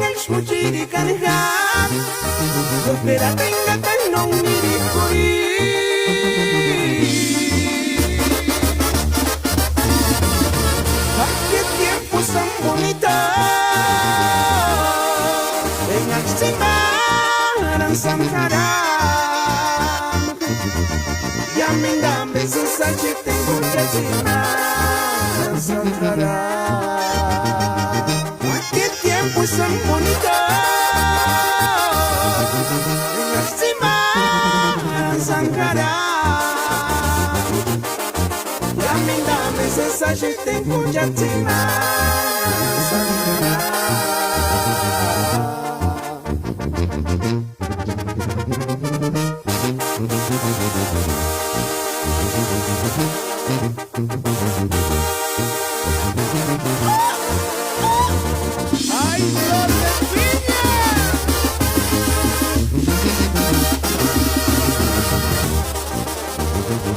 el smuchiri kanhan Opera tenga tan non mirikuri Ay, qué tiempos tan bonitos En Aximaran Sankaram Yaminga besos sachi tengo Aximaran Sankaram Qué tiempos tan bonitos En Aximaran Sankaram Yaminga besos sachi tengo Aximaran Sankaram ¡Ay, flor de piña!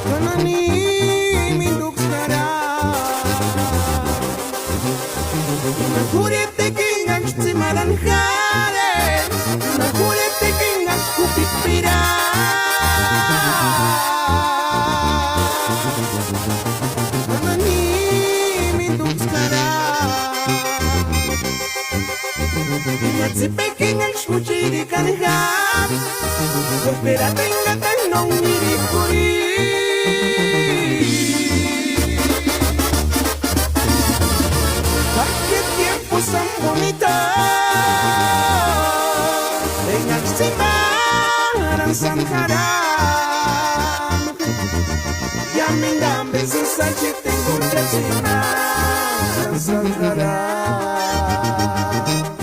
Kanani minduksara Nakurete kingan tsimaran hare Nakurete kingan kupipira Kanani minduksara Natsipe kingan shmuchiri kanhan Opera tenga tan non mirikuri Ay, qué tiempos tan bonitos En Aximaran Sankaram Yaminga besos sachi tengo Aximaran Sankaram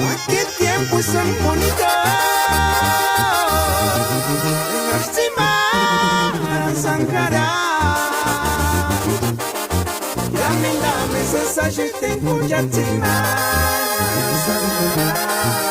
Ay, qué tiempos tan bonitos En Aximaran Sankaram Yaminga besos sachi tengo Aximaran Sankaram